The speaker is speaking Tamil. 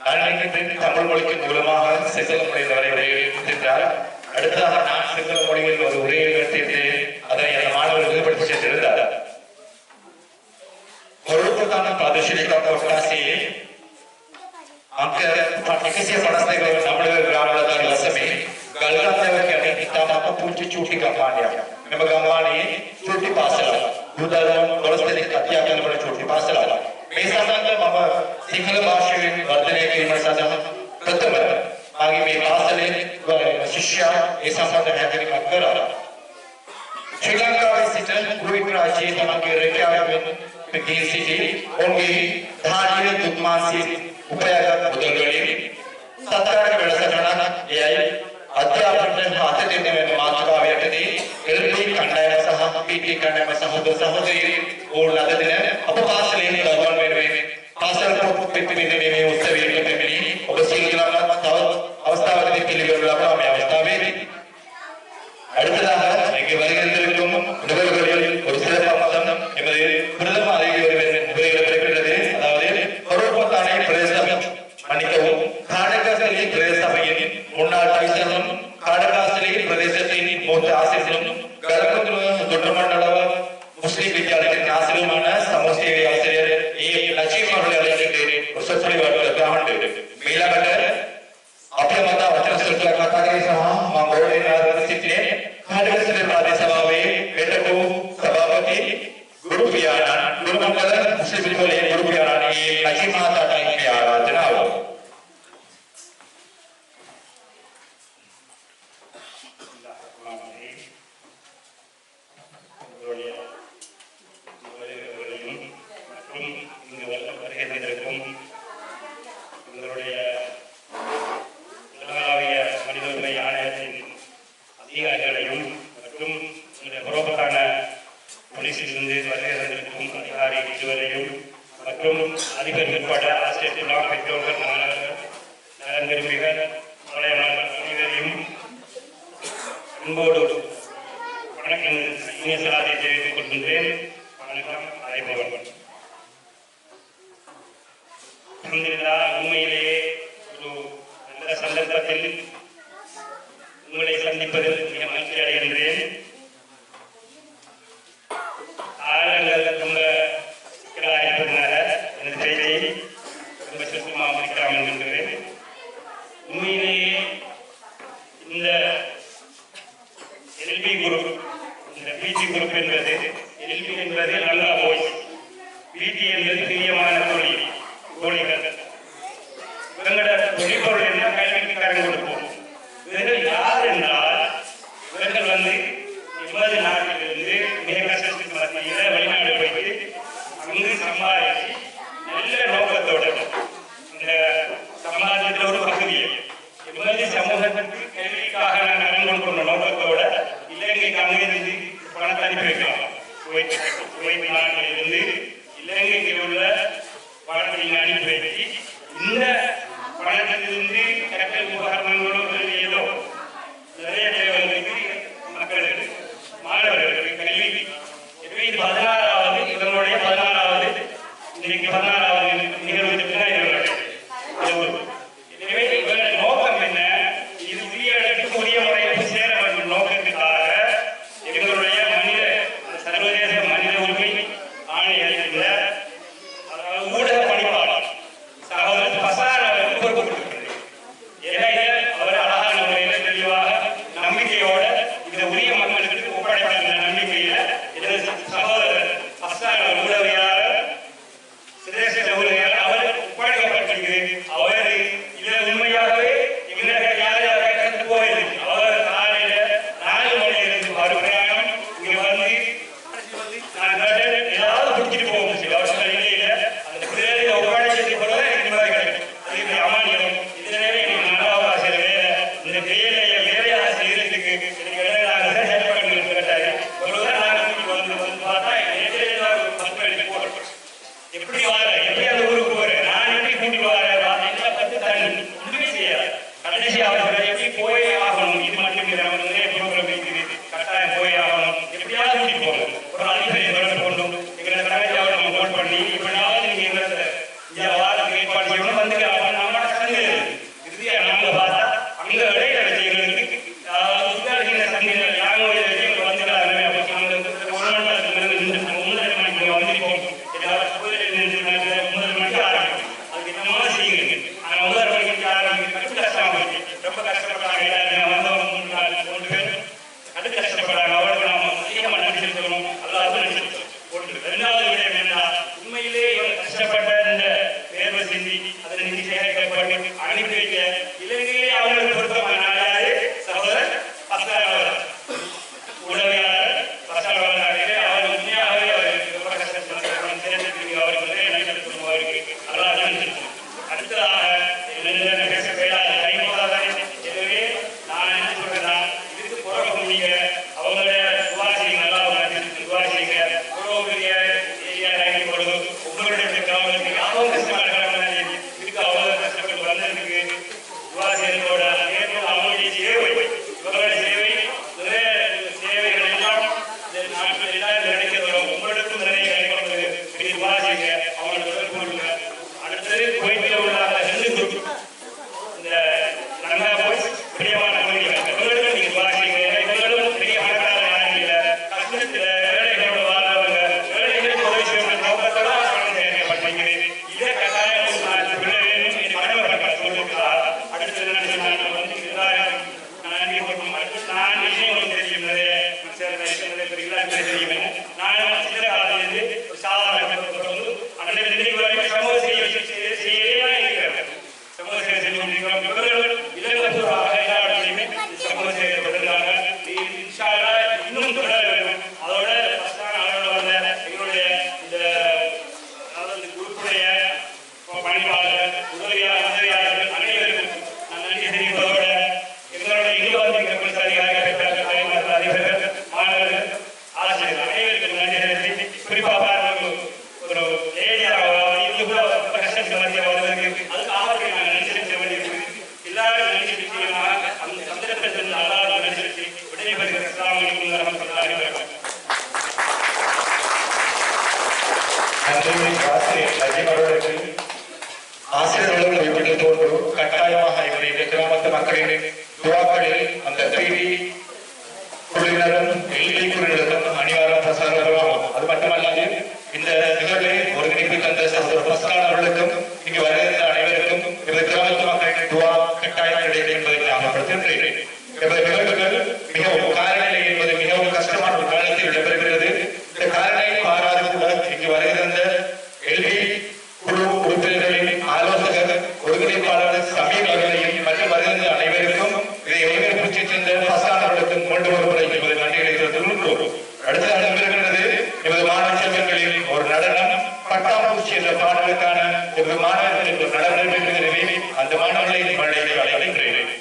தமிழ் மொழிக்கு மூலமாக சிங்கள மொழியினரை உரையாற்றிருக்கிறார். அடுத்ததாக நான் சிங்கள மொழியில் ஒரு உரையை நிறுத்திட்டு அதனை அந்த மாணவர்கள் ஈடுபடுத்தி சென்றிருந்தார். பொருளுக்கான பிராதேசிக කොටසේ අංක 152 නම්බර ග්‍රාමවලදී ලස්සමේ ගල්ගත්තව කියන්නේ ඉතාමත් පුංචි චූටි ගම්මානයක්. මෙම ගම්මානයේ චූටි පාසල බුදලන් 12 දෙනෙක් අධ්‍යාපනය කරන චූටි පාසල. මේ සඳහා මම සිංහල භාෂාවෙන් වර්ධනය කිරීම සඳහා ප්‍රථම මාගේ මේ පාසලේ ශිෂ්‍යයා ඒ සම්බන්ධ හැදෑරීමක් කරා. ශ්‍රී ලංකාවේ සිට කුවේත් රාජ්‍යයේ තමන්ගේ රැකියාවෙන් ගෙයි සිටි ඔවුන්ගේ ධාර්මික දුක්මාන්සිය උපයාගත් මුදල් වලින් සත්කාර වැඩසටහනක් එයයි අධ්‍යාපනයට හත දෙන වෙන මාතෘකාව යටතේ LP කණ්ඩායම සහ PT කණ්ඩායම සහෝදර සහෝදරියන් ඕන ලද දින අප පාසලේ ගෞරවයෙන් වෙනුවෙන් පාසල් පොත් පිටිපිට මේ උත්සවයේ පැමිණි ඔබ සියලුම තව අවස්ථාවකදී පිළිගනු ලබා මේ අවස්ථාවේදී அடுத்ததாக இங்கே வருகின்றவர்களுக்கும் நுகர்வோர்களில் ஒரு சிறப்பம்சம் எமது பிரதம அதிகாரிகளின் உரையில் கிடைக்கிறது. அதாவது பொருட்பத்தானை பிரதேசம் மன்னிக்கவும் காடகாசலி பிரதேச சபையின் முன்னாள் டைசனும் காடகாசலி பிரதேசத்தின் மூத்த ஆசிரியரும் கலக்குந்துரு தொற்றுமண்டல முஸ்லிம் வித்யாலயத்தின் ஆசிரியருமான சமூக சேவை ஆசிரியர் ஏ லட்சுமி அவர்கள் ஒரு சொற்பொழிவாளர் காவண்டு மீளப்பட்ட අපේ මත වචන සුළුක් කතා කරේ සහ මම ගෞරවයෙන් ආදරයෙන් සිටිනේ කාඩකසල ප්‍රාදේශ සභාවේ වෙටකෝ සභාපති ගුරු පියාණන් ගුරුමණ්ඩල මුස්ලිම් විද්‍යාලයේ ගුරු පියාණන් ඒ ලක්ෂි මහතාටයි මේ ආරාධනාව. உண்மையிலேயே ஒரு நல்ல சந்தர்ப்பத்தில் உங்களை சந்திப்பதில் மிக மகிழ்ச்சி அடைகின்றேன். ஆழங்கள் ரொம்ப சிக்கலாக இருப்பதனால எனது செய்தியை ரொம்ப சுருக்கமாக முடிக்கலாம் என்கின்றேன். உண்மையிலேயே இந்த எல்பி குரூப், இந்த பிஜி குரூப் என்பது எல்பி என்பது நல்லா போய் பிஜி என்பது பிரியமான தோழிகள் இவங்களோட தொழில்பொருள் என்ன கல்விக்கு கடன் கொடுப்போம். இவர்கள் யார் என்றால் இவர்கள் எமது நாட்டிலிருந்து மிக கஷ்டத்துக்கு மத்தியில் வெளிநாடு போய்த்து அங்கு சம்பாதித்து நல்ல நோக்கத்தோடு அந்த சமாஜத்தில் ஒரு பகுதியை எமது சமூகத்திற்கு கல்விக்காக நான் கடன் கொடுக்கின்ற நோக்கத்தோட இலங்கைக்கு அங்கிருந்து பணத்தை அனுப்பி வைக்கலாம். குவைத் நாட்டிலிருந்து இலங்கைக்கு உள்ள பணத்தை அனுப்பி வைத்து இந்த பணத்திலிருந்து கற்றல் உபகரணங்களோ ஏதோ நிறைய தேவைகளுக்கு மக்களுக்கு மாணவர்களுக்கு கல்வி. எனவே இது 16வது இவங்களுடைய 16வது இன்னைக்கு 16வது நிகழ்வுக்கு எனவே இவருடைய நோக்கம் என்ன? இது உரிய இடத்துக்கு உரிய முறையில் சேர வேண்டும் நோக்கத்துக்காக எங்களுடைய சர்வதேச மனித உரிமை ஆணையத்தின் ஆசிரியர்களும் குறிப்பிட்டு தோன்று கட்டாயமாக இவருடைய கிராமத்து மக்களின் துவாக்களில் அந்த பிவி குழுவினரும் எல்லை குழுவினரும் அணிவாரம் பிரசாரமாகும். அது மட்டுமல்லாது இந்த நிகழ்வை ஒருங்கிணைப்பு தந்த சகோதரர் அவர்களுக்கும் இங்கு வருகின்ற அனைவருக்கும் இந்த கிராமத்து மக்களின் துவா கட்டாயம் கிடைக்கும் என்பதை ஞாபகப்படுத்துகின்றேன். நிகழ்வுகள் மிகவும் காலநிலை என்பது மிகவும் கஷ்டமான ஒரு காலத்தில் இடம்பெறுகிறது. இந்த காலநிலை மாறாது கூட இங்கு வருகின்ற எல்வி குழு உறுப்பினர்களின் ஆலோசகர் ஒருங்கிணைப்பாளர் சமீர் அவர்களையும் மற்றும் வருகின்ற அனைவருக்கும் இதை ஒருங்கிணைப்பு சென்ற பசானவர்களுக்கும் கொண்டு வருவதை என்பது நன்றிகளை தெரிவித்துள்ளோம். அடுத்த நடைபெறுகிறது எமது மாணவ செல்வங்களில் ஒரு நடனம் பட்டாம்பூச்சி என்ற பாடலுக்கான எமது மாணவர்கள் நடனம் நடைபெறுகிறது. அந்த மாணவர்களை அழைக்கின்றேன்.